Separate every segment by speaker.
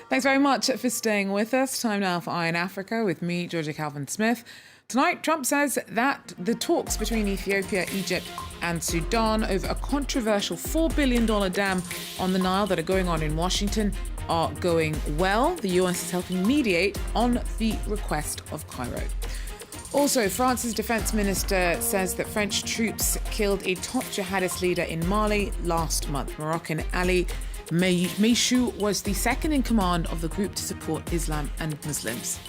Speaker 1: Thanks very much for staying with us. Time now for Eye in Africa with me, Georgia Calvin-Smith. Tonight, Trump says that the talks between Ethiopia, Egypt and Sudan over a controversial $4 billion dam on the Nile that are going on in Washington are going well. The US is helping mediate on the request of Cairo. Also, France's defense minister says that French troops killed a top jihadist leader in Mali last month. Moroccan Ali Meishou was the second in command of the group to support Islam and Muslims.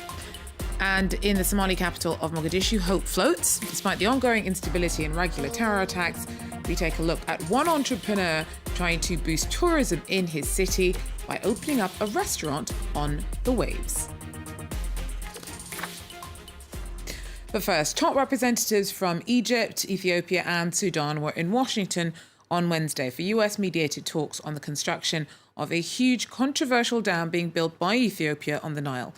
Speaker 1: And in the Somali capital of Mogadishu, hope floats. Despite the ongoing instability and regular terror attacks, we take a look at one entrepreneur trying to boost tourism in his city by opening up a restaurant on the waves. But first, top representatives from Egypt, Ethiopia and Sudan were in Washington on Wednesday for US-mediated talks on the construction of a huge controversial dam being built by Ethiopia on the Nile.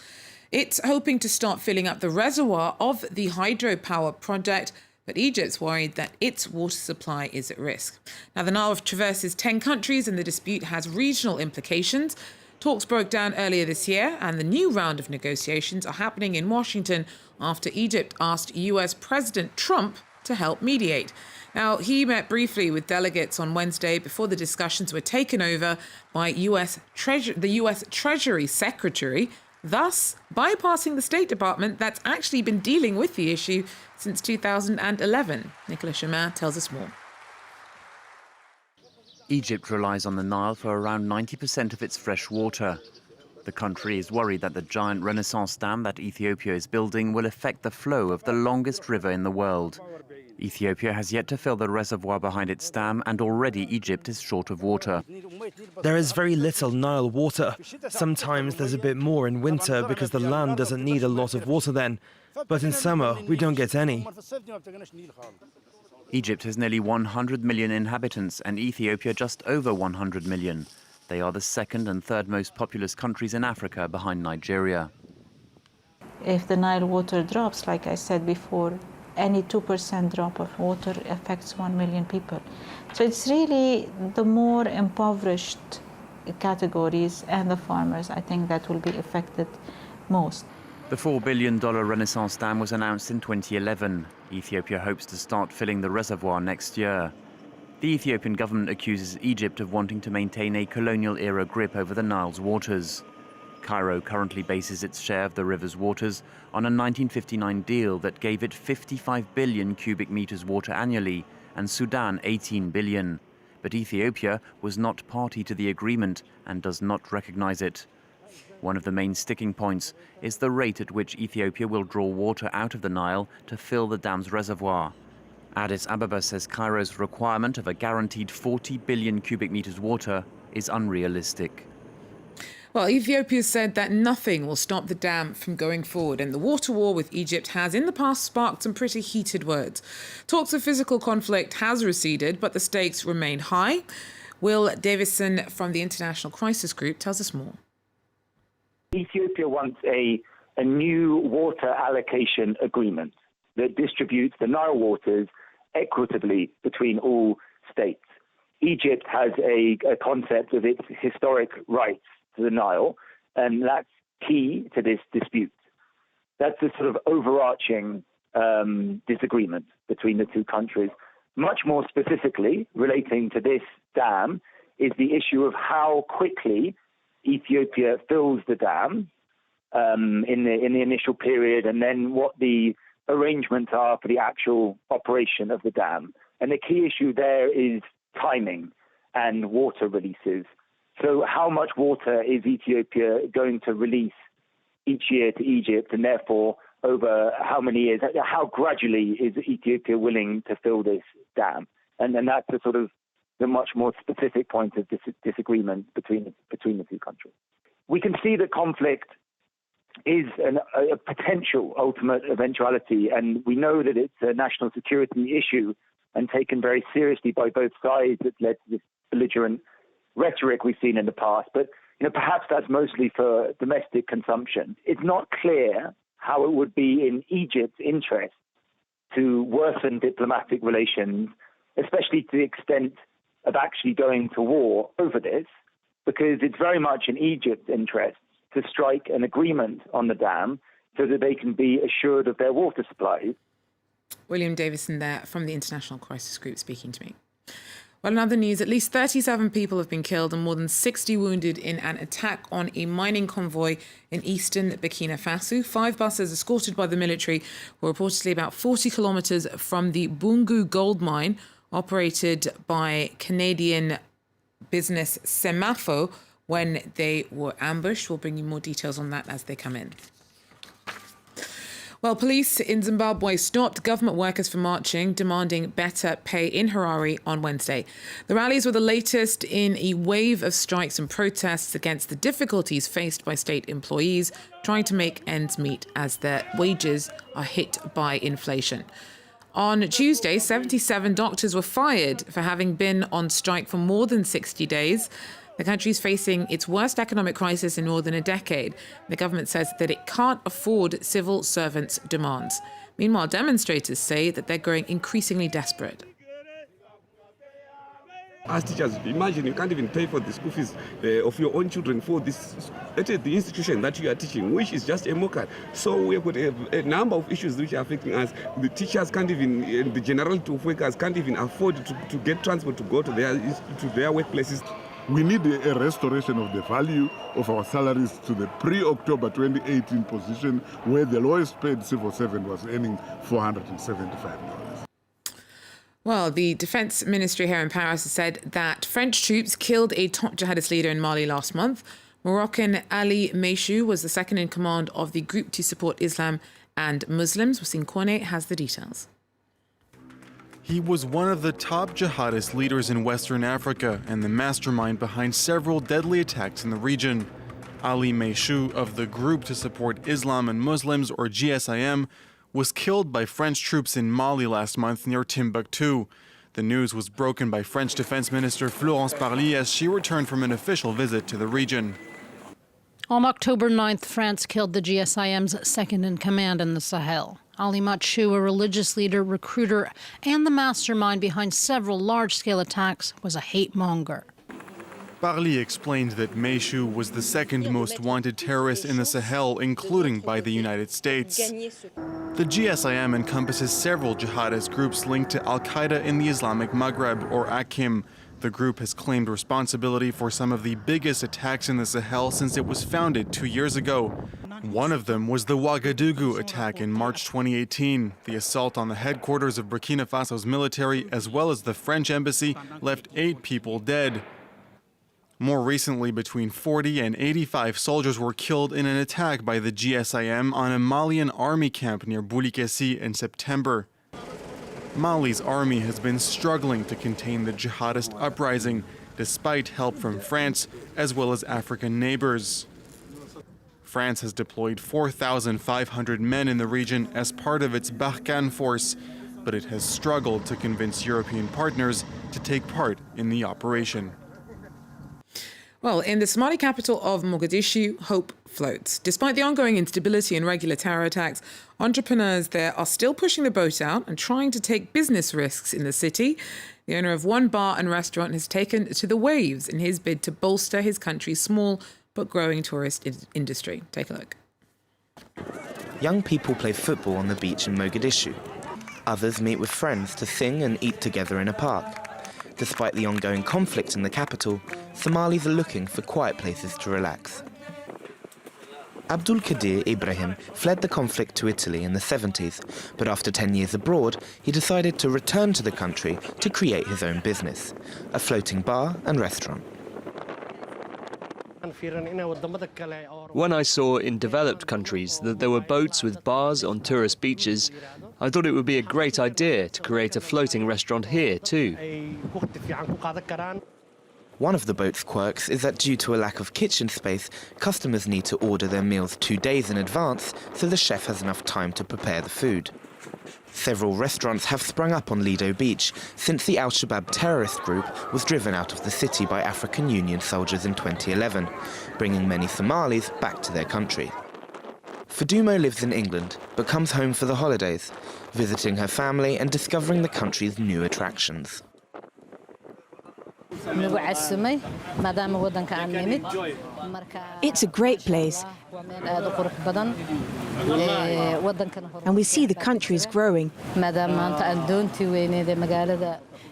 Speaker 1: It's hoping to start filling up the reservoir of the hydropower project, but Egypt's worried that its water supply is at risk. Now, the Nile traverses 10 countries and the dispute has regional implications. Talks broke down earlier this year, and the new round of negotiations are happening in Washington after Egypt asked US President Trump to help mediate. Now, he met briefly with delegates on Wednesday before the discussions were taken over by the US Treasury Secretary, thus bypassing the State Department that's actually been dealing with the issue since 2011. Nicolas Chemin tells us more.
Speaker 2: Egypt relies on the Nile for around 90% of its fresh water. The country is worried that the giant Renaissance dam that Ethiopia is building will affect the flow of the longest river in the world. Ethiopia has yet to fill the reservoir behind its dam, and already Egypt is short of water.
Speaker 3: There is very little Nile water. Sometimes there's a bit more in winter because the land doesn't need a lot of water then. But in summer, we don't get any.
Speaker 2: Egypt has nearly 100 million inhabitants and Ethiopia just over 100 million. They are the second and third most populous countries in Africa behind Nigeria.
Speaker 4: If the Nile water drops, like I said before, any 2% drop of water affects 1 million people. So it's really the more impoverished categories and the farmers, I think, that will be affected most.
Speaker 2: The $4 billion Renaissance Dam was announced in 2011. Ethiopia hopes to start filling the reservoir next year. The Ethiopian government accuses Egypt of wanting to maintain a colonial-era grip over the Nile's waters. Cairo currently bases its share of the river's waters on a 1959 deal that gave it 55 billion cubic meters water annually and Sudan 18 billion. But Ethiopia was not party to the agreement and does not recognize it. One of the main sticking points is the rate at which Ethiopia will draw water out of the Nile to fill the dam's reservoir. Addis Ababa says Cairo's requirement of a guaranteed 40 billion cubic meters water is unrealistic.
Speaker 1: Well, Ethiopia said that nothing will stop the dam from going forward, and the water war with Egypt has in the past sparked some pretty heated words. Talks of physical conflict has receded, but the stakes remain high. Will Davison from the International Crisis Group tells us more.
Speaker 5: Ethiopia wants a new water allocation agreement that distributes the Nile waters equitably between all states. Egypt has a concept of its historic rights to the Nile, and that's key to this dispute. That's the sort of overarching disagreement between the two countries. Much more specifically, relating to this dam, is the issue of how quickly Ethiopia fills the dam in the initial period, and then what the arrangements are for the actual operation of the dam. And the key issue there is timing and water releases. So how much water is Ethiopia going to release each year to Egypt, and therefore over how many years, how gradually is Ethiopia willing to fill this dam? And that's the sort of the much more specific point of disagreement between the two countries. We can see that conflict is a potential ultimate eventuality, and we know that it's a national security issue and taken very seriously by both sides. That led to this belligerent rhetoric we've seen in the past, but perhaps that's mostly for domestic consumption. It's not clear how it would be in Egypt's interest to worsen diplomatic relations, especially to the extent of actually going to war over this, because it's very much in Egypt's interest to strike an agreement on the dam so that they can be assured of their water supplies.
Speaker 1: William Davison there from the International Crisis Group speaking to me. Well, in other news, at least 37 people have been killed and more than 60 wounded in an attack on a mining convoy in eastern Burkina Faso. 5 buses escorted by the military were reportedly about 40 kilometres from the Bungu gold mine operated by Canadian business Semafo when they were ambushed. We'll bring you more details on that as they come in. Well, police in Zimbabwe stopped government workers from marching, demanding better pay in Harare on Wednesday. The rallies were the latest in a wave of strikes and protests against the difficulties faced by state employees trying to make ends meet as their wages are hit by inflation. On Tuesday, 77 doctors were fired for having been on strike for more than 60 days. The country is facing its worst economic crisis in more than a decade. The government says that it can't afford civil servants' demands. Meanwhile, demonstrators say that they're growing increasingly desperate.
Speaker 6: As teachers, imagine you can't even pay for the school fees of your own children for this at the institution that you are teaching, which is just a mockery. So we have got a number of issues which are affecting us. The teachers can't even, the generality of workers can't even afford to get transport to go to their workplaces.
Speaker 7: We need a restoration of the value of our salaries to the pre-October 2018 position where the lowest paid civil servant was earning $475.
Speaker 1: Well, the Defence Ministry here in Paris has said that French troops killed a top jihadist leader in Mali last month. Moroccan Ali Meishou was the second in command of the group to support Islam and Muslims. Wasim Kone has the details.
Speaker 8: He was one of the top jihadist leaders in Western Africa and the mastermind behind several deadly attacks in the region. Ali Meishou of the Group to Support Islam and Muslims, or GSIM, was killed by French troops in Mali last month near Timbuktu. The news was broken by French Defense Minister Florence Parly as she returned from an official visit to the region.
Speaker 9: On October 9th, France killed the GSIM's second-in-command in the Sahel. Ali Meishou, a religious leader, recruiter, and the mastermind behind several large-scale attacks, was a hate-monger.
Speaker 8: Parly explained that Meishou was the second most wanted terrorist in the Sahel, including by the United States. The GSIM encompasses several jihadist groups linked to Al-Qaeda in the Islamic Maghreb, or AQIM. The group has claimed responsibility for some of the biggest attacks in the Sahel since it was founded 2 years ago. One of them was the Ouagadougou attack in March 2018. The assault on the headquarters of Burkina Faso's military, as well as the French embassy, left 8 people dead. More recently, between 40 and 85 soldiers were killed in an attack by the GSIM on a Malian army camp near Boulikessi in September. Mali's army has been struggling to contain the jihadist uprising, despite help from France as well as African neighbors. France has deployed 4,500 men in the region as part of its Barkhane force, but it has struggled to convince European partners to take part in the operation.
Speaker 1: Well, in the Somali capital of Mogadishu, hope floats. Despite the ongoing instability and regular terror attacks, entrepreneurs there are still pushing the boat out and trying to take business risks in the city. The owner of one bar and restaurant has taken to the waves in his bid to bolster his country's small but growing tourist industry. Take a look.
Speaker 3: Young people play football on the beach in Mogadishu. Others meet with friends to sing and eat together in a park. Despite the ongoing conflict in the capital, Somalis are looking for quiet places to relax. Abdul Qadir Ibrahim fled the conflict to Italy in the 70s, but after 10 years abroad, he decided to return to the country to create his own business, a floating bar and restaurant.
Speaker 10: When I saw in developed countries that there were boats with bars on tourist beaches, I thought it would be a great idea to create a floating restaurant here too.
Speaker 3: One of the boat's quirks is that due to a lack of kitchen space, customers need to order their meals 2 days in advance so the chef has enough time to prepare the food. Several restaurants have sprung up on Lido Beach since the Al-Shabaab terrorist group was driven out of the city by African Union soldiers in 2011, bringing many Somalis back to their country. Fadumo lives in England, but comes home for the holidays, visiting her family and discovering the country's new attractions.
Speaker 11: It's a great place. And we see the country is growing.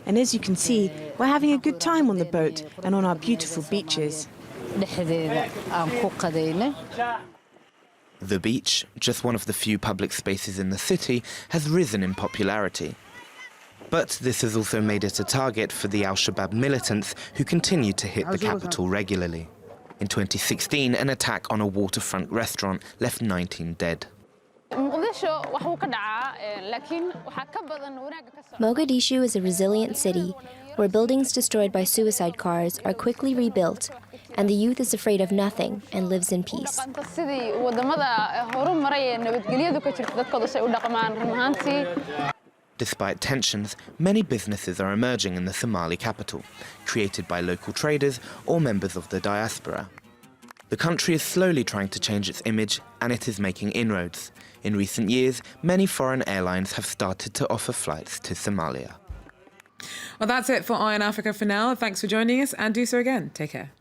Speaker 11: And as you can see, we're having a good time on the boat and on our beautiful beaches.
Speaker 3: The beach, just one of the few public spaces in the city, has risen in popularity. But this has also made it a target for the al-Shabaab militants who continue to hit the capital regularly. In 2016, an attack on a waterfront restaurant left 19 dead.
Speaker 12: Mogadishu is a resilient city where buildings destroyed by suicide cars are quickly rebuilt, and the youth is afraid of nothing and lives in peace.
Speaker 3: Despite tensions, many businesses are emerging in the Somali capital, created by local traders or members of the diaspora. The country is slowly trying to change its image, and it is making inroads. In recent years, many foreign airlines have started to offer flights to Somalia.
Speaker 1: Well, that's it for Eye on Africa for now. Thanks for joining us, and do so again. Take care.